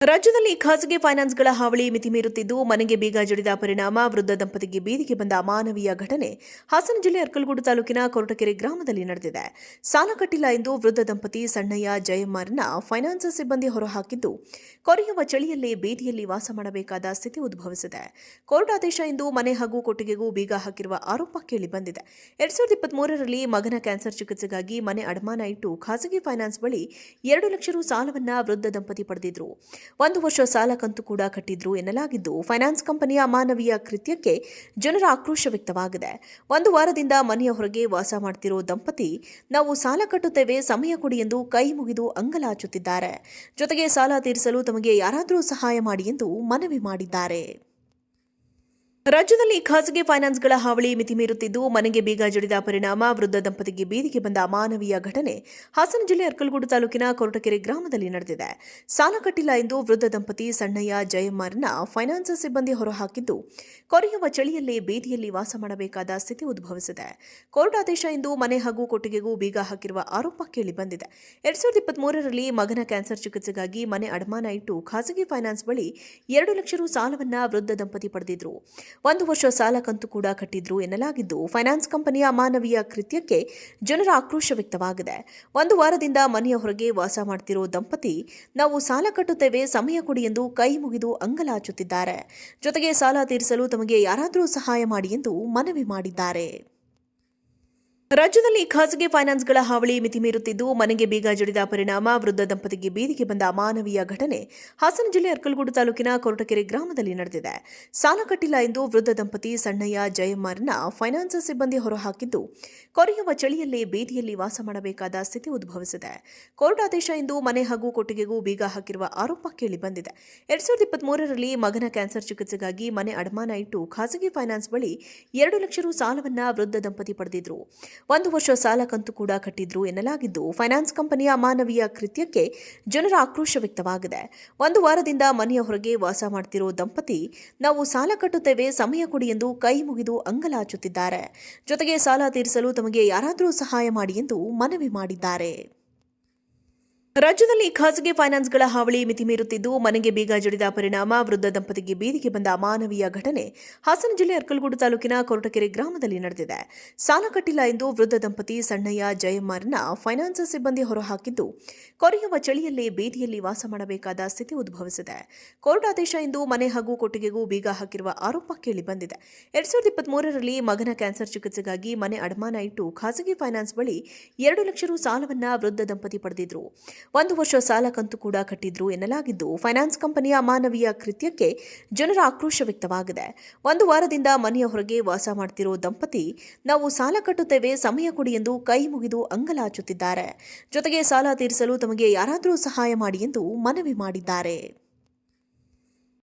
ರಾಜ್ಯದಲ್ಲಿ ಖಾಸಗಿ ಫೈನಾನ್ಸ್ಗಳ ಹಾವಳಿ ಮಿತಿ ಮೀರುತ್ತಿದ್ದು ಮನೆಗೆ ಬೀಗ ಜಡಿದ ಪರಿಣಾಮ ವೃದ್ಧ ದಂಪತಿಗೆ ಬೀದಿಗೆ ಬಂದ ಅಮಾನವೀಯ ಘಟನೆ ಹಾಸನ ಜಿಲ್ಲೆ ಅರ್ಕಲಗೂಡು ತಾಲೂಕಿನ ಕೊರಟಗೆರೆ ಗ್ರಾಮದಲ್ಲಿ ನಡೆದಿದೆ. ಸಾಲ ಕಟ್ಟಿಲ್ಲ ಎಂದು ವೃದ್ಧ ದಂಪತಿ ಸಣ್ಣಯ್ಯ ಜಯಮ್ಮರನ್ನ ಫೈನಾನ್ಸ್ ಸಿಬ್ಬಂದಿ ಹೊರಹಾಕಿದ್ದು, ಕೊರೆಯುವ ಚಳಿಯಲ್ಲೇ ಬೀದಿಯಲ್ಲಿ ವಾಸ ಮಾಡಬೇಕಾದ ಸ್ಥಿತಿ ಉದ್ಭವಿಸಿದೆ. ಕೋರ್ಟ್ ಆದೇಶ ಎಂದು ಮನೆ ಹಾಗೂ ಕೊಟ್ಟಿಗೆಗೂ ಬೀಗ ಹಾಕಿರುವ ಆರೋಪ ಕೇಳಿಬಂದಿದೆ. 2023ರಲ್ಲಿ ಮಗನ ಕ್ಯಾನ್ಸರ್ ಚಿಕಿತ್ಸೆಗಾಗಿ ಮನೆ ಅಡಮಾನ ಇಟ್ಟು ಖಾಸಗಿ ಫೈನಾನ್ಸ್ ಬಳಿ 2 ಲಕ್ಷ ರು ಸಾಲವನ್ನ ವೃದ್ಧ ದಂಪತಿ ಪಡೆದಿದ್ರು. 1 ವರ್ಷ ಸಾಲ ಕಂತು ಕೂಡ ಕಟ್ಟಿದ್ರು ಎನ್ನಲಾಗಿದ್ದು, ಫೈನಾನ್ಸ್ ಕಂಪನಿಯ ಅಮಾನವೀಯ ಕೃತ್ಯಕ್ಕೆ ಜನರ ಆಕ್ರೋಶ ವ್ಯಕ್ತವಾಗಿದೆ. 1 ವಾರದಿಂದ ಮನೆಯ ಹೊರಗೆ ವಾಸ ಮಾಡ್ತಿರೋ ದಂಪತಿ, ನಾವು ಸಾಲ ಕಟ್ಟುತ್ತೇವೆ, ಸಮಯ ಕೊಡಿ ಎಂದು ಕೈ ಮುಗಿದು ಅಂಗಲಾಚುತ್ತಿದ್ದಾರೆ. ಜೊತೆಗೆ ಸಾಲ ತೀರಿಸಲು ತಮಗೆ ಯಾರಾದರೂ ಸಹಾಯ ಮಾಡಿ ಎಂದು ಮನವಿ ಮಾಡಿದ್ದಾರೆ. ರಾಜ್ಯದಲ್ಲಿ ಖಾಸಗಿ ಫೈನಾನ್ಸ್ಗಳ ಹಾವಳಿ ಮಿತಿ ಮೀರುತ್ತಿದ್ದು ಮನೆಗೆ ಬೀಗ ಜಡಿದ ಪರಿಣಾಮ ವೃದ್ಧ ದಂಪತಿಗೆ ಬೀದಿಗೆ ಬಂದ ಅಮಾನವೀಯ ಘಟನೆ ಹಾಸನ ಜಿಲ್ಲೆ ಅರ್ಕಲಗೂಡು ತಾಲೂಕಿನ ಕೊರಟಗೆರೆ ಗ್ರಾಮದಲ್ಲಿ ನಡೆದಿದೆ. ಸಾಲ ಕಟ್ಟಿಲ್ಲ ಎಂದು ವೃದ್ಧ ದಂಪತಿ ಸಣ್ಣಯ್ಯ ಜಯಮ್ಮರನ್ನ ಫೈನಾನ್ಸ್ ಸಿಬ್ಬಂದಿ ಹೊರಹಾಕಿದ್ದು, ಕೊರೆಯುವ ಚಳಿಯಲ್ಲೇ ಬೀದಿಯಲ್ಲಿ ವಾಸ ಮಾಡಬೇಕಾದ ಸ್ಥಿತಿ ಉದ್ಭವಿಸಿದೆ. ಕೋರ್ಟ್ ಆದೇಶ ಎಂದು ಮನೆ ಹಾಗೂ ಕೊಟ್ಟಿಗೆಗೂ ಬೀಗ ಹಾಕಿರುವ ಆರೋಪ ಕೇಳಿಬಂದಿದೆ. 2023ರಲ್ಲಿ ಮಗನ ಕ್ಯಾನ್ಸರ್ ಚಿಕಿತ್ಸೆಗಾಗಿ ಮನೆ ಅಡಮಾನ ಇಟ್ಟು ಖಾಸಗಿ ಫೈನಾನ್ಸ್ ಬಳಿ 2 ಲಕ್ಷ ರು ಸಾಲವನ್ನ ವೃದ್ಧ ದಂಪತಿ ಪಡೆದಿದ್ರು. 1 ವರ್ಷ ಸಾಲ ಕಂತು ಕೂಡ ಕಟ್ಟಿದ್ರು ಎನ್ನಲಾಗಿದ್ದು, ಫೈನಾನ್ಸ್ ಕಂಪನಿಯ ಅಮಾನವೀಯ ಕೃತ್ಯಕ್ಕೆ ಜನರ ಆಕ್ರೋಶ ವ್ಯಕ್ತವಾಗಿದೆ. 1 ವಾರದಿಂದ ಮನೆಯ ಹೊರಗೆ ವಾಸ ಮಾಡ್ತಿರೋ ದಂಪತಿ, ನಾವು ಸಾಲ ಕಟ್ಟುತ್ತೇವೆ, ಸಮಯ ಕೊಡಿ ಎಂದು ಕೈ ಮುಗಿದು ಅಂಗಲಾಚುತ್ತಿದ್ದಾರೆ. ಜೊತೆಗೆ ಸಾಲ ತೀರಿಸಲು ತಮಗೆ ಯಾರಾದರೂ ಸಹಾಯ ಮಾಡಿ ಎಂದು ಮನವಿ ಮಾಡಿದ್ದಾರೆ. ರಾಜ್ಯದಲ್ಲಿ ಖಾಸಗಿ ಫೈನಾನ್ಸ್ಗಳ ಹಾವಳಿ ಮಿತಿ ಮೀರುತ್ತಿದ್ದು ಮನೆಗೆ ಬೀಗ ಜಡಿದ ಪರಿಣಾಮ ವೃದ್ಧ ದಂಪತಿಗೆ ಬೀದಿಗೆ ಬಂದ ಅಮಾನವೀಯ ಘಟನೆ ಹಾಸನ ಜಿಲ್ಲೆ ಅರ್ಕಲಗೂಡು ತಾಲೂಕಿನ ಕೊರಟಗೆರೆ ಗ್ರಾಮದಲ್ಲಿ ನಡೆದಿದೆ. ಸಾಲ ಕಟ್ಟಿಲ್ಲ ಎಂದು ವೃದ್ಧ ದಂಪತಿ ಸಣ್ಣಯ್ಯ ಜಯಮ್ಮರನ್ನ ಫೈನಾನ್ಸ್ ಸಿಬ್ಬಂದಿ ಹೊರಹಾಕಿದ್ದು, ಕೊರೆಯುವ ಚಳಿಯಲ್ಲೇ ಬೀದಿಯಲ್ಲಿ ವಾಸ ಮಾಡಬೇಕಾದ ಸ್ಥಿತಿ ಉದ್ಭವಿಸಿದೆ. ಕೋರ್ಟ್ ಆದೇಶ ಎಂದು ಮನೆ ಹಾಗೂ ಕೊಟ್ಟಿಗೆಗೂ ಬೀಗ ಹಾಕಿರುವ ಆರೋಪ ಕೇಳಿಬಂದಿದೆ. 2023ರಲ್ಲಿ ಮಗನ ಕ್ಯಾನ್ಸರ್ ಚಿಕಿತ್ಸೆಗಾಗಿ ಮನೆ ಅಡಮಾನ ಇಟ್ಟು ಖಾಸಗಿ ಫೈನಾನ್ಸ್ ಬಳಿ 2 ಲಕ್ಷ ರು ಸಾಲವನ್ನ ವೃದ್ಧ ದಂಪತಿ ಪಡೆದಿದ್ರು. 1 ವರ್ಷ ಸಾಲ ಕಂತು ಕೂಡ ಕಟ್ಟಿದ್ರು ಎನ್ನಲಾಗಿದ್ದು, ಫೈನಾನ್ಸ್ ಕಂಪನಿಯ ಅಮಾನವೀಯ ಕೃತ್ಯಕ್ಕೆ ಜನರ ಆಕ್ರೋಶ ವ್ಯಕ್ತವಾಗಿದೆ. 1 ವಾರದಿಂದ ಮನೆಯ ಹೊರಗೆ ವಾಸ ಮಾಡ್ತಿರೋ ದಂಪತಿ, ನಾವು ಸಾಲ ಕಟ್ಟುತ್ತೇವೆ, ಸಮಯ ಕೊಡಿ ಎಂದು ಕೈ ಮುಗಿದು ಅಂಗಲಾಚುತ್ತಿದ್ದಾರೆ. ಜೊತೆಗೆ ಸಾಲ ತೀರಿಸಲು ತಮಗೆ ಯಾರಾದರೂ ಸಹಾಯ ಮಾಡಿ ಎಂದು ಮನವಿ ಮಾಡಿದ್ದಾರೆ. ರಾಜ್ಯದಲ್ಲಿ ಖಾಸಗಿ ಫೈನಾನ್ಸ್ಗಳ ಹಾವಳಿ ಮಿತಿ ಮೀರುತ್ತಿದ್ದು ಮನೆಗೆ ಬೀಗ ಜಡಿದ ಪರಿಣಾಮ ವೃದ್ಧ ದಂಪತಿಗೆ ಬೀದಿಗೆ ಬಂದ ಅಮಾನವೀಯ ಘಟನೆ ಹಾಸನ ಜಿಲ್ಲೆ ಅರ್ಕಲಗೂಡು ತಾಲೂಕಿನ ಕೊರಟಗೆರೆ ಗ್ರಾಮದಲ್ಲಿ ನಡೆದಿದೆ. ಸಾಲ ಕಟ್ಟಿಲ್ಲ ಎಂದು ವೃದ್ಧ ದಂಪತಿ ಸಣ್ಣಯ್ಯ ಜಯಮ್ಮರನ್ನ ಫೈನಾನ್ಸ್ ಸಿಬ್ಬಂದಿ ಹೊರಹಾಕಿದ್ದು, ಕೊರೆಯುವ ಚಳಿಯಲ್ಲೇ ಬೀದಿಯಲ್ಲಿ ವಾಸ ಮಾಡಬೇಕಾದ ಸ್ಥಿತಿ ಉದ್ಭವಿಸಿದೆ. ಕೋರ್ಟ್ ಆದೇಶ ಎಂದು ಮನೆ ಹಾಗೂ ಕೊಟ್ಟಿಗೆಗೂ ಬೀಗ ಹಾಕಿರುವ ಆರೋಪ ಕೇಳಿಬಂದಿದೆ. 2023ರಲ್ಲಿ ಮಗನ ಕ್ಯಾನ್ಸರ್ ಚಿಕಿತ್ಸೆಗಾಗಿ ಮನೆ ಅಡಮಾನ ಇಟ್ಟು ಖಾಸಗಿ ಫೈನಾನ್ಸ್ ಬಳಿ 2 ಲಕ್ಷ ರು ಸಾಲವನ್ನ ವೃದ್ಧ ದಂಪತಿ ಪಡೆದಿದ್ರು. 1 ವರ್ಷ ಸಾಲ ಕಂತು ಕೂಡ ಕಟ್ಟಿದ್ರು ಎನ್ನಲಾಗಿದ್ದು, ಫೈನಾನ್ಸ್ ಕಂಪನಿಯ ಅಮಾನವೀಯ ಕೃತ್ಯಕ್ಕೆ ಜನರ ಆಕ್ರೋಶ ವ್ಯಕ್ತವಾಗಿದೆ. 1 ವಾರದಿಂದ ಮನೆಯ ಹೊರಗೆ ವಾಸ ಮಾಡ್ತಿರೋ ದಂಪತಿ, ನಾವು ಸಾಲ ಕಟ್ಟುತ್ತೇವೆ, ಸಮಯ ಕೊಡಿ ಎಂದು ಕೈ ಮುಗಿದು ಅಂಗಲಾಚುತ್ತಿದ್ದಾರೆ. ಜೊತೆಗೆ ಸಾಲ ತೀರಿಸಲು ತಮಗೆ ಯಾರಾದರೂ ಸಹಾಯ ಮಾಡಿ ಎಂದು ಮನವಿ ಮಾಡಿದ್ದಾರೆ.